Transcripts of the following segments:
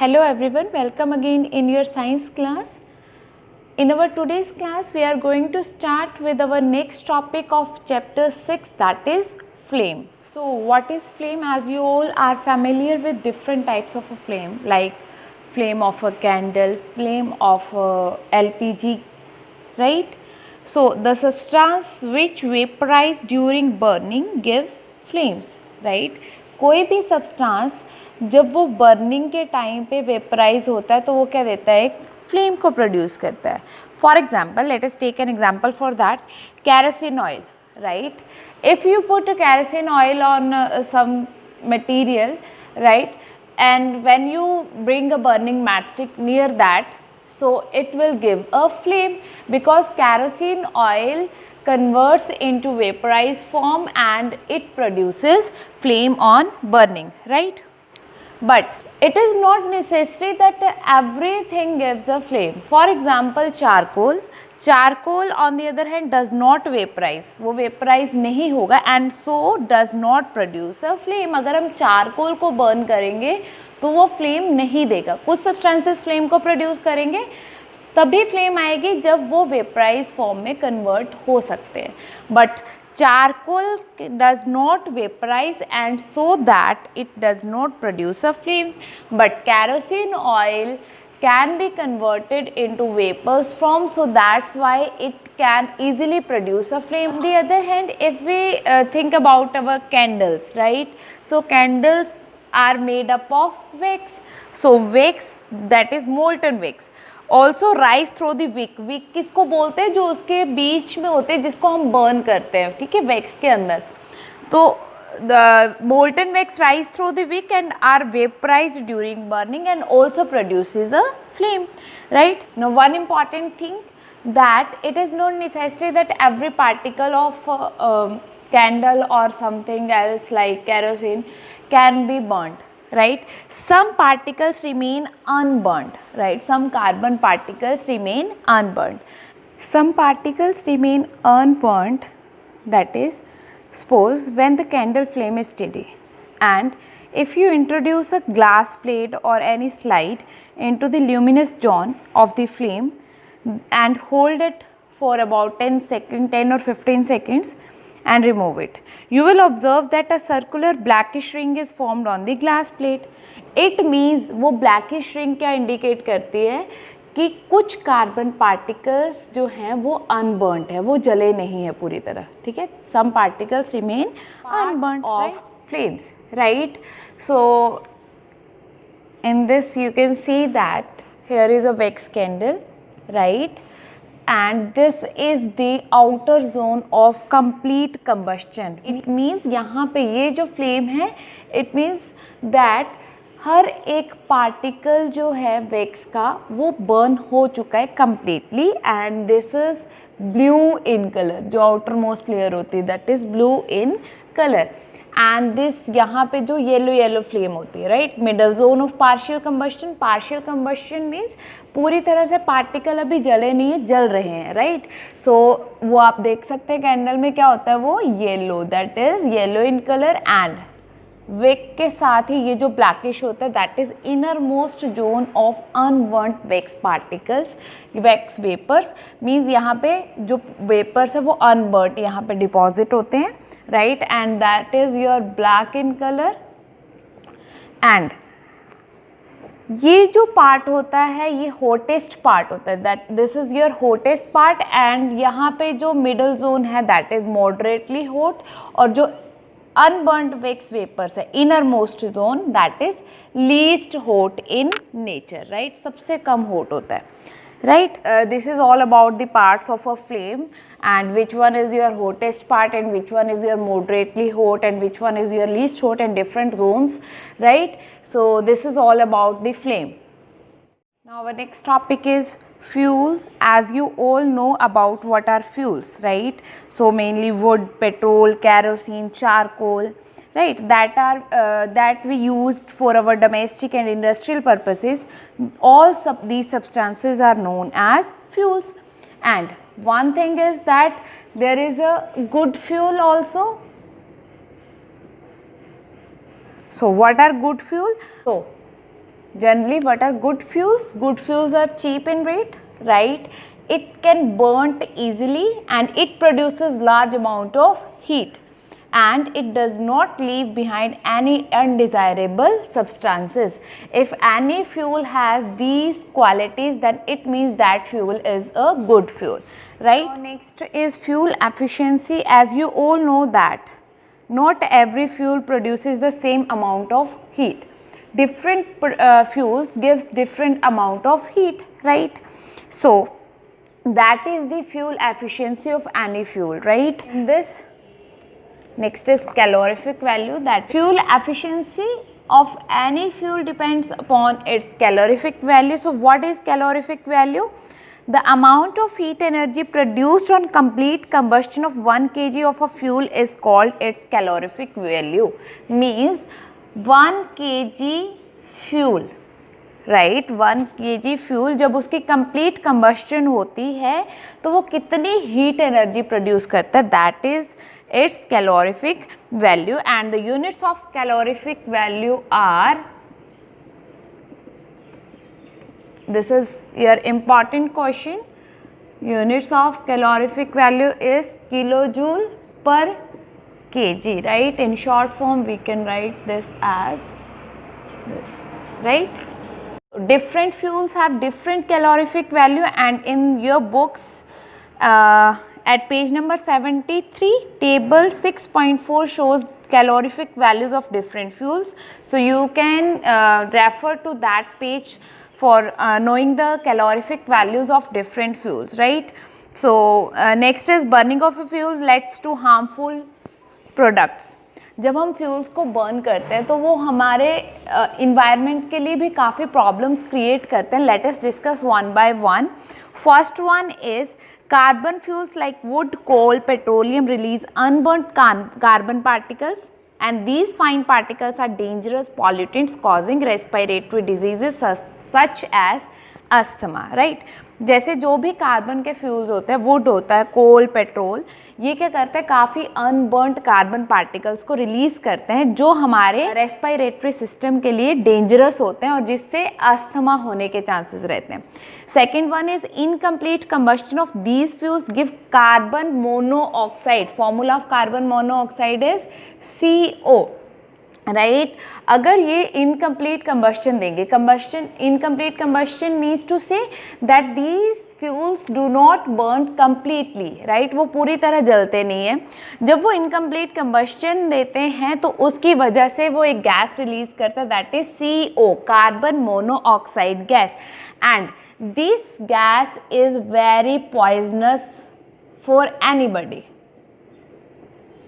Hello everyone, welcome again in your science class. In our today's class, we are going to start with our next topic of chapter 6, that is flame. So what is flame? As you all are familiar with different types of a flame, like flame of a candle, flame of a LPG, right? So the substance which vaporize during burning give flames, right? कोई भी substance जब वो burning के time पे vaporise होता है तो वो क्या देता है, एक फ्लेम को प्रोड्यूस करता है. For example, let us take an example for that, kerosene oil, right? If you put a kerosene oil on some material, right, and when you bring a burning matchstick near that, so it will give a flame, because kerosene oil converts into vaporized form and it produces flame on burning, right? But it is not necessary that everything gives a flame. For example, charcoal on the other hand does not vaporize, वो vaporize नहीं होगा and so does not produce a flame. अगर हम charcoal को burn करेंगे तो वो flame नहीं देगा. कुछ सब्सटेंसेस फ्लेम को प्रोड्यूस करेंगे, तभी फ्लेम आएगी जब वो वेपराइज फॉर्म में कन्वर्ट हो सकते हैं. But charcoal does not vaporize and so that it does not produce a flame, but kerosene oil can be converted into vapors form, so that's why it can easily produce a flame. On the other hand, if we think about our candles, right, so candles are made up of wax. So wax, that is molten wax, also rise through the wick. Wick किसको बोलते हैं? जो उसके बीच में होते हैं जिसको हम बर्न करते हैं, ठीक है, वैक्स के अंदर. तो the molten wax rise through the wick and are vaporised during burning and also produces a flame, right. Now one important thing, that it is not necessary that every particle of candle or something else like kerosene can be burnt, right? Some particles remain unburnt, right? Some carbon particles remain unburnt. Some particles remain unburnt, that is, suppose when the candle flame is steady and if you introduce a glass plate or any slide into the luminous zone of the flame and hold it for about 10 or 15 seconds and remove it, you will observe that a circular blackish ring is formed on the glass plate. It means वो blackish ring क्या indicate करती है कि कुछ carbon particles जो हैं वो unburned है, वो जले नहीं है पूरी तरह, ठीक है. some particles remain unburnt of flames, right? So in this you can see that here is a wax candle, right, and this is the outer zone of complete combustion. It means यहाँ पे ये जो flame है, it means that हर एक particle जो है wax का वो बर्न हो चुका है completely and this is blue in color. जो आउटर मोस्ट लेयर होती है that is blue in color. And this यहाँ पे जो येलो फ्लेम होती है, right, middle zone of partial combustion means पूरी तरह से पार्टिकल अभी जले नहीं है, जल रहे हैं, राइट. सो वो आप देख सकते हैं कैंडल में क्या होता है, वो yellow, that is yellow in colour. And wick के साथ ही ये जो ब्लैकिश होता है that is inner most zone of unburned wax particles, wax vapours. Means यहाँ पे जो वेपर्स है वो अनबर्न्ड यहाँ पे डिपॉजिट होते हैं, right, and that is your black in color. and ये जो पार्ट होता है ये हॉटेस्ट पार्ट होता है, that this is your hottest part. and यहाँ पे जो मिडल जोन है that is moderately hot, और जो अनबर्न्ड वैक्स वेपर्स है inner most zone that is least hot in nature, right, सबसे कम hot होता है, right. This is all about the parts of a flame and which one is your hottest part and which one is your moderately hot and which one is your least hot and different zones, right. So this is all about the flame. Now our next topic is fuels. As you all know about what are fuels, right, so mainly wood, petrol, kerosene, charcoal, right, that are that we used for our domestic and industrial purposes. All these substances are known as fuels. And one thing is that there is a good fuel also. So what are good fuel? So Generally, what are good fuels? Good fuels are cheap in rate, right? It can burn easily and it produces large amount of heat, and it does not leave behind any undesirable substances. If any fuel has these qualities, then it means that fuel is a good fuel, right? Now, next is fuel efficiency. As you all know that not every fuel produces the same amount of heat. Different fuels gives different amount of heat, right? So that is the fuel efficiency of any fuel, right? In this, next is calorific value. That fuel efficiency of any fuel depends upon its calorific value. So what is calorific value? The amount of heat energy produced on complete combustion of 1 kg of a fuel is called its calorific value. Means 1 kg fuel, right 1 kg fuel जब उसकी complete combustion होती है तो वो कितनी heat energy produce करता है, that is its calorific value. And the units of calorific value are, this is your important question, units of calorific value is kilojoule per kg, right? In short form we can write this as this, right? Different fuels have different calorific value, and in your books at page number 73 table 6.4 shows calorific values of different fuels. So you can refer to that page for knowing the calorific values of different fuels, right? So next is burning of a fuel leads to harmful products. जब हम fuels को burn करते हैं तो वो हमारे environment के लिए भी काफ़ी प्रॉब्लम्स क्रिएट करते हैं. Let us discuss one by one. First one is carbon fuels like wood, coal, petroleum release unburned carbon particles, and these fine particles are dangerous pollutants causing respiratory diseases such as asthma, right? जैसे जो भी carbon के fuels होते हैं, would होता है, कोल, petrol, ये क्या करते हैं, काफ़ी अनबर्न्ड कार्बन पार्टिकल्स को रिलीज करते हैं जो हमारे रेस्पिरेटरी सिस्टम के लिए डेंजरस होते हैं और जिससे अस्थमा होने के चांसेस रहते हैं. Second one is incomplete combustion of these fuels give carbon monoxide. Formula of carbon monoxide is CO, right? अगर ये इनकम्प्लीट कंबस्शन देंगे, combustion, incomplete combustion means to say that these fuels do not burn completely, right? वो पूरी तरह जलते नहीं हैं. जब वो इनकम्प्लीट कंबस्शन देते हैं तो उसकी वजह से वो एक गैस रिलीज करता है, that is CO, carbon monoxide gas. And this gas is very poisonous for anybody,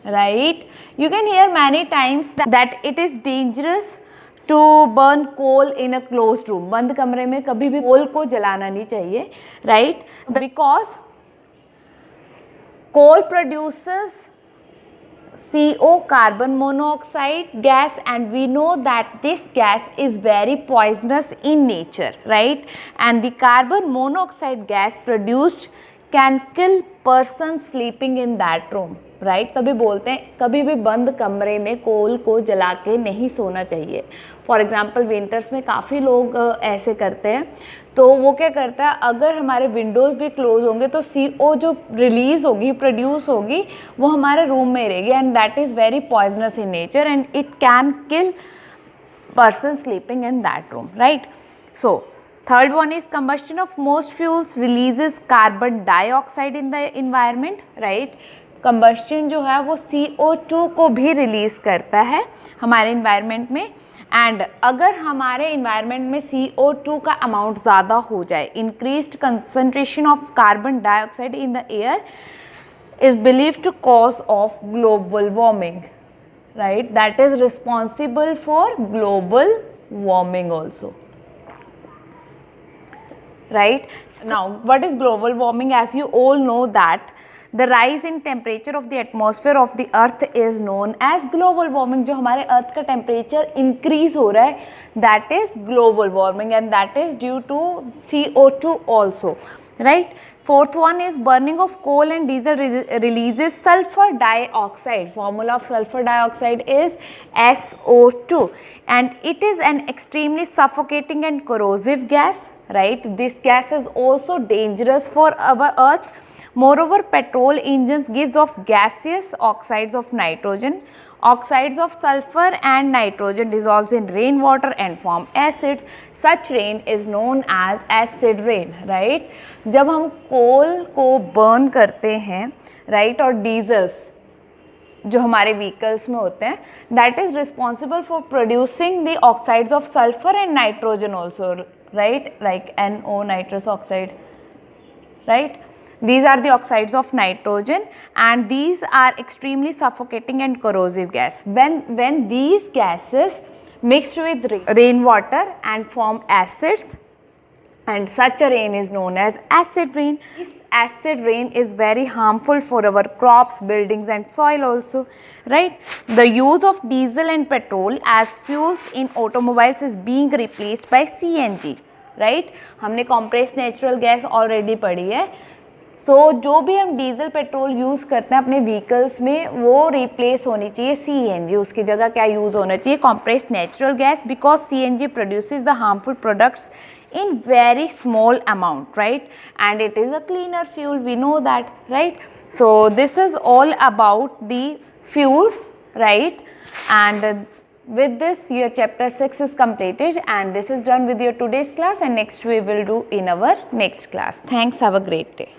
right? You can hear many times that it is dangerous to burn coal in a closed room. बंद कमरे में कभी भी कोल को जलाना नहीं चाहिए, right? Because coal produces CO, carbon monoxide gas, and we know that this gas is very poisonous in nature, right? And the carbon monoxide gas produced can kill person sleeping in that room, right? तभी बोलते हैं कभी भी बंद कमरे में कोल को जला के नहीं सोना चाहिए. फॉर एग्जांपल विंटर्स में काफ़ी लोग ऐसे करते हैं. तो वो क्या करता है, अगर हमारे विंडोज़ भी क्लोज होंगे तो CO जो रिलीज होगी, प्रोड्यूस होगी, वो हमारे रूम में रहेगी, and that is very poisonous in nature and it can kill person sleeping in that room, right? So third one is combustion of most fuels releases carbon dioxide in the environment, right? Combustion जो है वो CO2 को भी release करता है हमारे environment में. And अगर हमारे इन्वायरमेंट में CO2 का अमाउंट ज़्यादा हो जाए, increased concentration of carbon dioxide in the air is believed to cause of global warming, right? That is responsible for global warming also, right? Now what is global warming? As you all know that the rise in temperature of the atmosphere of the earth is known as global warming. जो हमारे अर्थ का temperature increase हो रहा है, that is global warming, and that is due to CO2 also, right? Fourth one is burning of coal and diesel releases sulfur dioxide. Formula of sulfur dioxide is SO2, and it is an extremely suffocating and corrosive gas, right? This gas is also dangerous for our earth. Moreover, petrol engines gives off gaseous oxides of nitrogen. Oxides of sulfur and nitrogen dissolves in rainwater and form acids. Such rain is known as acid rain, right? जब हम कोल को burn करते हैं, right, और diesels जो हमारे vehicles में होते हैं, that is responsible for producing the oxides of sulphur and nitrogen also, right, like NO, nitrous oxide, right? These are the oxides of nitrogen, and these are extremely suffocating and corrosive gas. When these gases mix with rainwater and form acids, and such a rain is known as acid rain. This acid rain is very harmful for our crops, buildings and soil also, right? The use of diesel and petrol as fuels in automobiles is being replaced by CNG, right? हमने compressed natural gas already पढ़ी है. जो भी हम diesel petrol use करते हैं अपने vehicles में, वो रिप्लेस होनी चाहिए CNG. उसकी जगह क्या यूज़ होना चाहिए? compressed natural gas, because CNG produces the harmful products in very small amount, right? And it is a cleaner fuel, we know that, right? So this is all about the fuels, right? And with this your chapter 6 is completed, and this is done with your today's class, and next we will do in our next class. Thanks, have a great day.